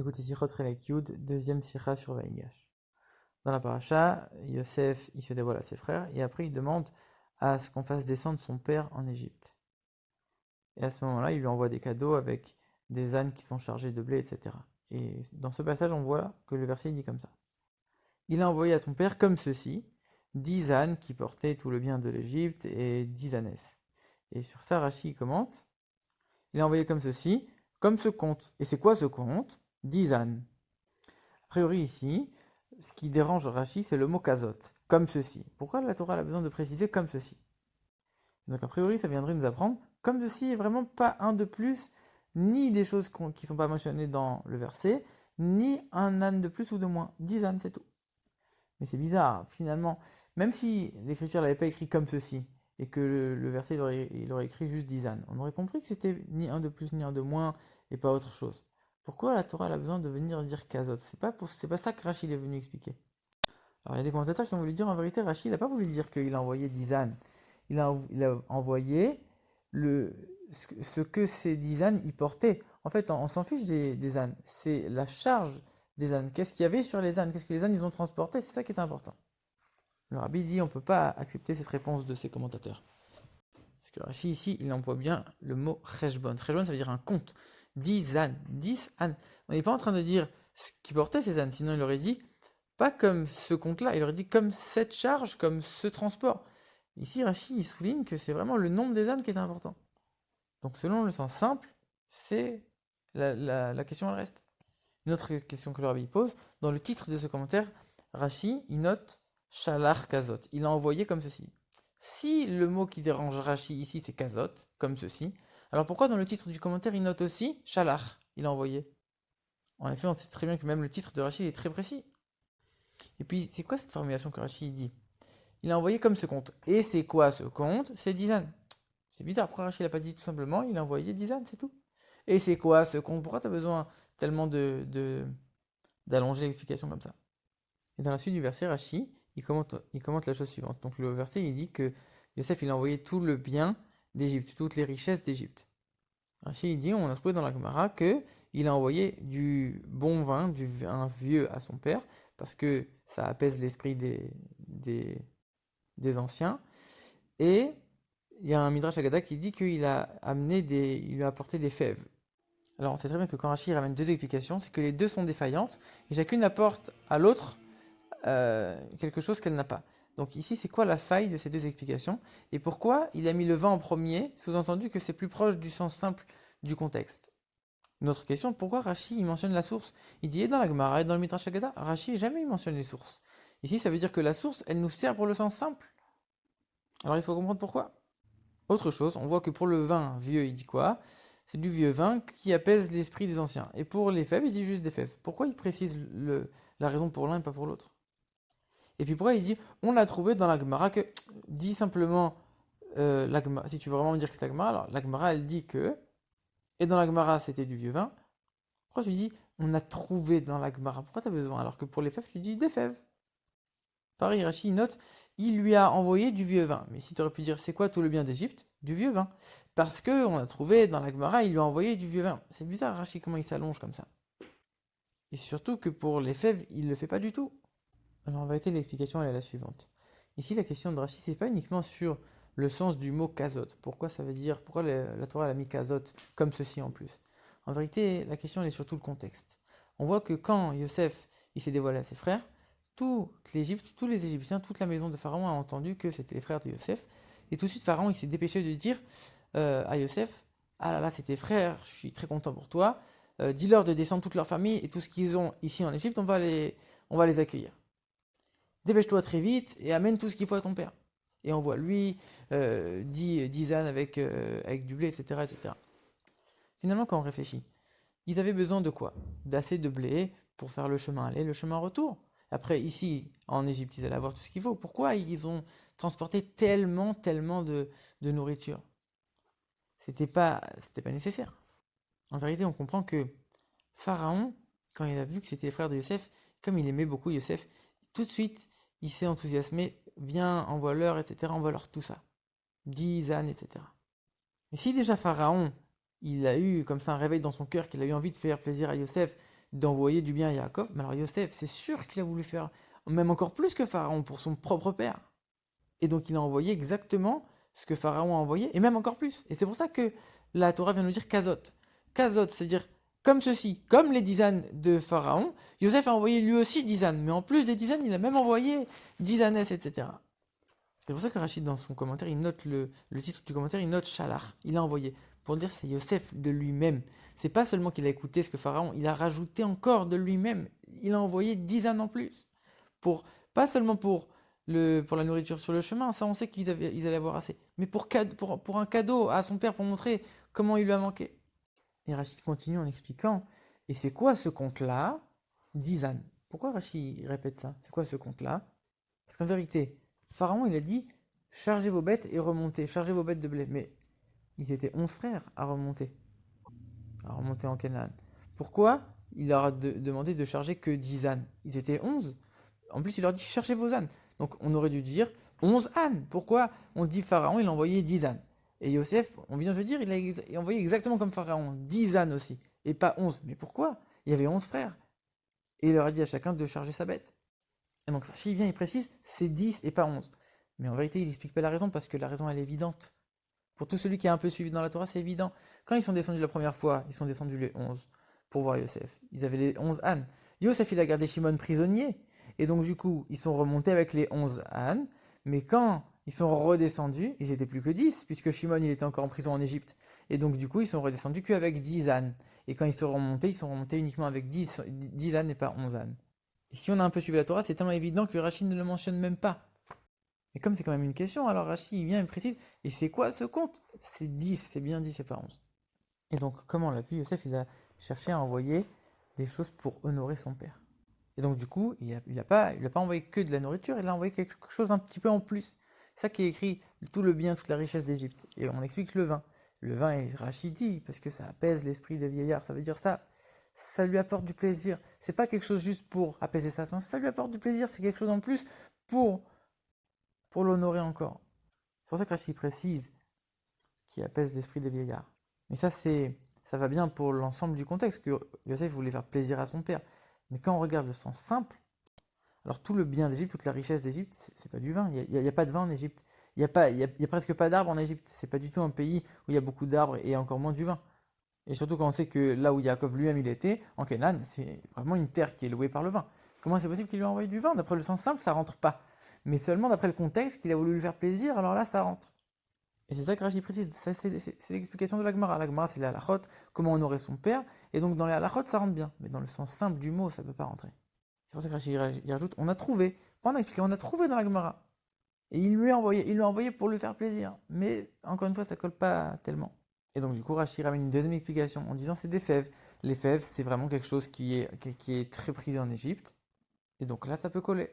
Écoutez, Sichot Relek Yud, deuxième Sicha sur Vaïgash. Dans la paracha, Yosef, il se dévoile à ses frères, et après il demande à ce qu'on fasse descendre son père en Égypte. Et à ce moment-là, il lui envoie des cadeaux avec des ânes qui sont chargés de blé, etc. Et dans ce passage, on voit que le verset dit comme ça. Il a envoyé à son père comme ceci, 10 ânes qui portaient tout le bien de l'Égypte et 10 ânesses. Et sur ça, Rashi commente, il a envoyé comme ceci, comme ce compte. Et c'est quoi ce compte? 10 ânes. A priori ici, ce qui dérange Rashi, c'est le mot kazot, comme ceci. Pourquoi la Torah a besoin de préciser comme ceci? Donc a priori, ça viendrait nous apprendre comme ceci, et vraiment pas un de plus, ni des choses qui ne sont pas mentionnées dans le verset, ni un âne de plus ou de moins. 10 ânes, c'est tout. Mais c'est bizarre, finalement, même si l'écriture l'avait pas écrit comme ceci, et que le verset il aurait écrit juste 10 ânes, on aurait compris que c'était ni un de plus ni un de moins, et pas autre chose. Pourquoi la Torah a besoin de venir dire kazot? C'est pas ça que Rachid est venu expliquer. Alors il y a des commentateurs qui ont voulu dire en vérité, Rachid n'a pas voulu dire qu'il a envoyé 10 ânes. Il a envoyé ce que ces 10 ânes y portaient. En fait, on s'en fiche des ânes. C'est la charge des ânes. Qu'est-ce qu'il y avait sur les ânes? Qu'est-ce que les ânes ils ont transporté? C'est ça qui est important. Le rabbi dit on ne peut pas accepter cette réponse de ces commentateurs. Parce que Rachid ici, il emploie bien le mot cheshbon. Cheshbon, ça veut dire un compte. 10 ânes. 10 ânes. On n'est pas en train de dire ce qui portait ces ânes. Sinon, il aurait dit pas comme ce compte-là. Il aurait dit comme cette charge, comme ce transport. Ici, Rachid, il souligne que c'est vraiment le nombre des ânes qui est important. Donc, selon le sens simple, c'est la question, elle reste. Une autre question que le rabbi pose, dans le titre de ce commentaire, Rashi, il note Shalach Kazot. Il a envoyé comme ceci. Si le mot qui dérange Rashi ici, c'est Kazot, comme ceci, alors pourquoi dans le titre du commentaire, il note aussi Shalach? Il a envoyé. En effet, on sait très bien que même le titre de Rashi est très précis. Et puis, c'est quoi cette formulation que Rashi dit? Il a envoyé comme ce compte. Et c'est quoi ce compte? C'est 10 ânes. C'est bizarre, pourquoi Rashi l'a pas dit tout simplement? Il a envoyé 10 ânes, c'est tout. Et c'est quoi ce compte? Pourquoi tu as besoin tellement d'allonger l'explication comme ça? Et dans la suite du verset, Rashi, il commente la chose suivante. Donc le verset, il dit que Yosef, il a envoyé tout le bien d'Égypte, toutes les richesses d'Égypte. Rashi, il dit, on a trouvé dans la Gemara que il a envoyé du bon vin, du vin vieux à son père, parce que ça apaise l'esprit des anciens. Et il y a un Midrash Agada qui dit qu'il il lui a apporté des fèves. Alors on sait très bien que quand Rashi ramène deux explications, c'est que les deux sont défaillantes, et chacune apporte à l'autre quelque chose qu'elle n'a pas. Donc ici, c'est quoi la faille de ces deux explications? Et pourquoi il a mis le vin en premier, sous-entendu que c'est plus proche du sens simple du contexte? Une autre question, pourquoi Rashi il mentionne la source? Il dit et dans la Gemara et dans le Midrash Agada, Rashi jamais il mentionne les sources. Ici, ça veut dire que la source, elle nous sert pour le sens simple. Alors il faut comprendre pourquoi. Autre chose, on voit que pour le vin vieux, il dit quoi? C'est du vieux vin qui apaise l'esprit des anciens. Et pour les fèves, il dit juste des fèves. Pourquoi il précise la raison pour l'un et pas pour l'autre? Et puis pourquoi il dit, on l'a trouvé dans la Gemara que, dit simplement, si tu veux vraiment dire que c'est la Gemara, alors la Gemara elle dit que, et dans la Gemara c'était du vieux vin, pourquoi tu dis, on a trouvé dans la Gemara? Pourquoi tu as besoin? Alors que pour les fèves, tu dis des fèves. Pareil, Rashi note, il lui a envoyé du vieux vin. Mais si tu aurais pu dire, c'est quoi tout le bien d'Égypte? Du vieux vin. Parce que on a trouvé dans la Gemara, il lui a envoyé du vieux vin. C'est bizarre, Rashi, comment il s'allonge comme ça. Et surtout que pour les fèves, il ne le fait pas du tout. Alors en vérité, l'explication elle est la suivante. Ici, la question de Rashi, c'est pas uniquement sur le sens du mot kazot. Pourquoi ça veut dire, pourquoi la Torah a mis kazot comme ceci en plus? En vérité, la question elle est surtout le contexte. On voit que quand Yosef il s'est dévoilé à ses frères, toute l'Égypte, tous les Égyptiens, toute la maison de Pharaon a entendu que c'était les frères de Yosef. Et tout de suite, Pharaon il s'est dépêché de dire à Yosef, ah là là, c'est tes frères, je suis très content pour toi. Dis-leur de descendre toute leur famille et tout ce qu'ils ont ici en Égypte, on va les accueillir. Dépêche-toi très vite et amène tout ce qu'il faut à ton père. Et on voit lui, dit ânes avec du blé, etc., etc. Finalement, quand on réfléchit, ils avaient besoin de quoi? D'assez de blé pour faire le chemin aller, le chemin retour. Après, ici, en Égypte, ils allaient avoir tout ce qu'il faut. Pourquoi ils ont transporté tellement de nourriture? C'était pas nécessaire. En vérité, on comprend que Pharaon, quand il a vu que c'était les frères de Yosef, comme il aimait beaucoup Yosef, tout de suite, il s'est enthousiasmé, viens, envoie-leur, etc., envoie-leur tout ça. 10 ânes, etc. Et si déjà Pharaon, il a eu comme ça un réveil dans son cœur, qu'il a eu envie de faire plaisir à Yosef, d'envoyer du bien à Yaakov. Mais alors Yosef, c'est sûr qu'il a voulu faire même encore plus que Pharaon pour son propre père. Et donc il a envoyé exactement ce que Pharaon a envoyé, et même encore plus. Et c'est pour ça que la Torah vient nous dire Kazot. Kazot, c'est-à-dire comme ceci, comme les 10 ânes de Pharaon, Yosef a envoyé lui aussi 10 ânes, mais en plus des 10 ânes, il a même envoyé 10 ânesses, etc. C'est pour ça que Rachid, dans son commentaire, il note le titre du commentaire, il note Shalach. Il a envoyé pour dire c'est Yosef de lui-même. C'est pas seulement qu'il a écouté ce que Pharaon, il a rajouté encore de lui-même. Il a envoyé 10 ânes en plus. Pour, pas seulement pour la nourriture sur le chemin, ça on sait ils allaient avoir assez, mais pour un cadeau à son père pour montrer comment il lui a manqué. Et Rachid continue en expliquant, et c'est quoi ce compte-là? 10 ânes. Pourquoi Rachid répète ça? C'est quoi ce compte-là? Parce qu'en vérité, Pharaon, il a dit, chargez vos bêtes et remontez, chargez vos bêtes de blé. Mais ils étaient 11 frères à remonter en Canaan. Pourquoi il leur a demandé de charger que 10 ânes? Ils étaient 11. En plus, il leur dit, cherchez vos ânes. Donc on aurait dû dire 11 ânes. Pourquoi on dit Pharaon, il a envoyé 10 ânes? Et Yosef, on vient de se dire, il a envoyé exactement comme Pharaon, 10 ânes aussi, et pas 11. Mais pourquoi? Il y avait 11 frères. Et il leur a dit à chacun de charger sa bête. Et donc Rachid vient, il précise, c'est 10 et pas 11. Mais en vérité, il n'explique pas la raison parce que la raison, elle est évidente. Pour tout celui qui a un peu suivi dans la Torah, c'est évident. Quand ils sont descendus la première fois, ils sont descendus les 11 pour voir Yosef. Ils avaient les 11 ânes. Yosef, il a gardé Shimon prisonnier. Et donc, du coup, ils sont remontés avec les 11 ânes. Mais quand ils sont redescendus, ils n'étaient plus que 10, puisque Shimon, il était encore en prison en Égypte. Et donc, du coup, ils sont redescendus qu'avec 10 ânes. Et quand ils sont remontés uniquement avec 10 ânes et pas 11 ânes. Et si on a un peu suivi la Torah, c'est tellement évident que Rachid ne le mentionne même pas. Et comme c'est quand même une question, alors Rachid il vient et précise, et c'est quoi ce compte? C'est 10, c'est bien 10, c'est pas 11. Et donc, comme on l'a vu, Yosef, il a cherché à envoyer des choses pour honorer son père. Et donc, du coup, il a pas envoyé que de la nourriture, il a envoyé quelque chose un petit peu en plus. C'est ça qui est écrit, tout le bien, toute la richesse d'Égypte. Et on explique le vin. Le vin est rachidi, parce que ça apaise l'esprit des vieillards. Ça veut dire ça lui apporte du plaisir. C'est pas quelque chose juste pour apaiser sa faim, ça lui apporte du plaisir, c'est quelque chose en plus pour, pour l'honorer encore. C'est pour ça que Rachid précise qu'il apaise l'esprit des vieillards. Mais ça va bien pour l'ensemble du contexte, que Yosef voulait faire plaisir à son père. Mais quand on regarde le sens simple, alors tout le bien d'Égypte, toute la richesse d'Égypte, c'est pas du vin. Il y a pas de vin en Égypte. Il y a presque pas d'arbres en Égypte. C'est pas du tout un pays où il y a beaucoup d'arbres et encore moins du vin. Et surtout quand on sait que là où Yaakov lui-même il était, en Canaan, c'est vraiment une terre qui est louée par le vin. Comment c'est possible qu'il lui a envoyé du vin? D'après le sens simple, ça rentre pas. Mais seulement d'après le contexte qu'il a voulu lui faire plaisir, alors là ça rentre. Et c'est ça que Rashi précise, c'est l'explication de l'Agmara. L'Agmara c'est les halachot, comment honorer son père, et donc dans les halachot ça rentre bien. Mais dans le sens simple du mot, ça peut pas rentrer. C'est pour ça que Rashi il rajoute, on a trouvé, pas on a expliqué, on a trouvé dans l'Agmara. Et il lui a envoyé pour lui faire plaisir. Mais encore une fois, ça colle pas tellement. Et donc du coup, Rashi ramène une deuxième explication en disant c'est des fèves. Les fèves, c'est vraiment quelque chose qui est très prisé en Égypte. Et donc là, ça peut coller.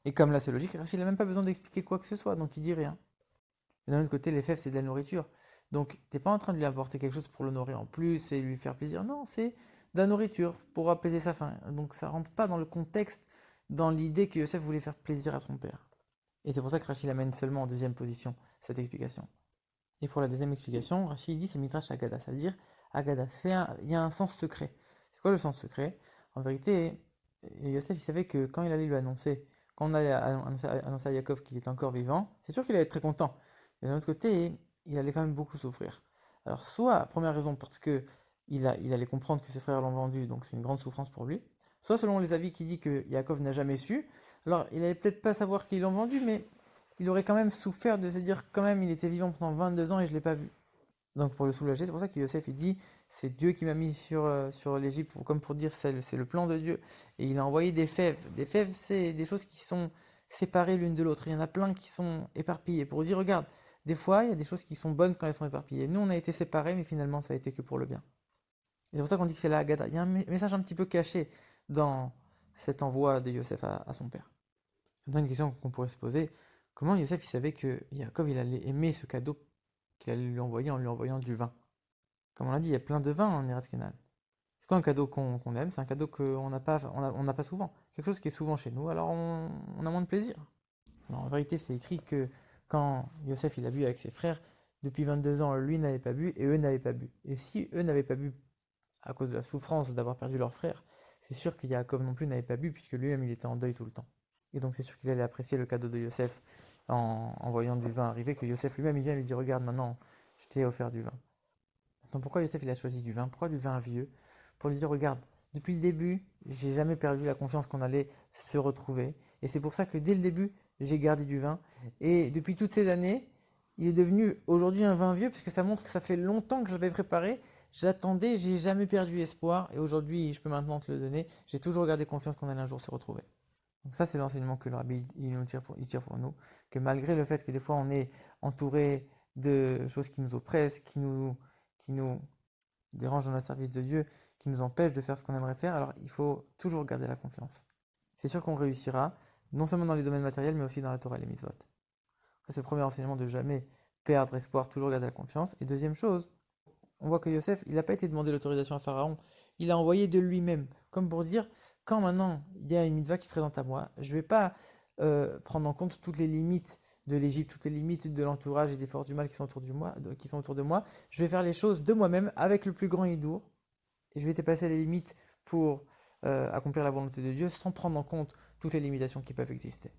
Et comme là, c'est logique, Rashi n'a même pas besoin d'expliquer quoi que ce soit, donc il dit rien. Et d'un autre côté, les fèves, c'est de la nourriture. Donc t'es pas en train de lui apporter quelque chose pour l'honorer en plus et lui faire plaisir. Non, c'est de la nourriture pour apaiser sa faim. Donc ça rentre pas dans le contexte, dans l'idée que Yosef voulait faire plaisir à son père. Et c'est pour ça que Rashi l'amène seulement en deuxième position, cette explication. Et pour la deuxième explication, Rashi dit c'est Midrash Agada, ça veut dire Agada, il y a un sens secret. C'est quoi le sens secret? En vérité, Yosef il savait que quand il allait lui annoncer, quand on allait annoncer à Yaakov qu'il était encore vivant, c'est sûr qu'il allait être très content. Mais d'un autre côté, il allait quand même beaucoup souffrir. Alors soit, première raison, parce que il allait comprendre que ses frères l'ont vendu, donc c'est une grande souffrance pour lui. Soit selon les avis qui dit que Yaakov n'a jamais su, alors il allait peut-être pas savoir qu'ils l'ont vendu, mais il aurait quand même souffert de se dire quand même il était vivant pendant 22 ans et je l'ai pas vu. Donc pour le soulager, c'est pour ça que Yosef il dit c'est Dieu qui m'a mis sur l'Égypte, comme pour dire c'est le plan de Dieu. Et il a envoyé des fèves. Des fèves, c'est des choses qui sont séparées l'une de l'autre. Il y en a plein qui sont éparpillées. Pour dire, regarde, des fois il y a des choses qui sont bonnes quand elles sont éparpillées. Nous on a été séparés, mais finalement ça a été que pour le bien. Et c'est pour ça qu'on dit que c'est la Haggadah. Il y a un message un petit peu caché dans cet envoi de Yosef à son père. Maintenant, une question qu'on pourrait se poser, comment Yosef il savait que Yaakov il allait aimer ce cadeau qu'il allait lui envoyer en lui envoyant du vin? Comme on l'a dit, il y a plein de vin en Eretz Canaan. C'est quoi un cadeau qu'on aime? C'est un cadeau qu'on n'a pas souvent. Quelque chose qui est souvent chez nous, alors on a moins de plaisir. Alors en vérité, c'est écrit que quand Yosef il a bu avec ses frères, depuis 22 ans, lui n'avait pas bu et eux n'avaient pas bu. Et si eux n'avaient pas bu à cause de la souffrance d'avoir perdu leur frère, c'est sûr que Yaakov non plus n'avait pas bu, puisque lui-même il était en deuil tout le temps. Et donc c'est sûr qu'il allait apprécier le cadeau de Yosef en voyant du vin arriver, que Yosef lui-même il vient lui dit regarde maintenant, je t'ai offert du vin. Maintenant pourquoi Yosef il a choisi du vin? Pourquoi du vin vieux? Pour lui dire regarde, depuis le début, j'ai jamais perdu la confiance qu'on allait se retrouver. Et c'est pour ça que dès le début, j'ai gardé du vin. Et depuis toutes ces années, il est devenu aujourd'hui un vin vieux, parce que ça montre que ça fait longtemps que je l'avais préparé. J'attendais, j'ai jamais perdu espoir. Et aujourd'hui, je peux maintenant te le donner. J'ai toujours gardé confiance qu'on allait un jour se retrouver. Donc ça, c'est l'enseignement que le rabbi il nous tire pour nous, que malgré le fait que des fois on est entouré de choses qui nous oppressent, qui nous dérangent dans le service de Dieu, qui nous empêchent de faire ce qu'on aimerait faire, alors il faut toujours garder la confiance. C'est sûr qu'on réussira, non seulement dans les domaines matériels, mais aussi dans la Torah et les mitzvot. Ça, c'est le premier enseignement, de jamais perdre espoir, toujours garder la confiance. Et deuxième chose, on voit que Yosef, il n'a pas été demandé l'autorisation à Pharaon, il a envoyé de lui-même, comme pour dire, quand maintenant il y a une mitzvah qui se présente à moi, je ne vais pas prendre en compte toutes les limites de l'Égypte, toutes les limites de l'entourage et des forces du mal qui sont autour de moi, je vais faire les choses de moi-même avec le plus grand hidour, et je vais dépasser les limites pour accomplir la volonté de Dieu sans prendre en compte toutes les limitations qui peuvent exister.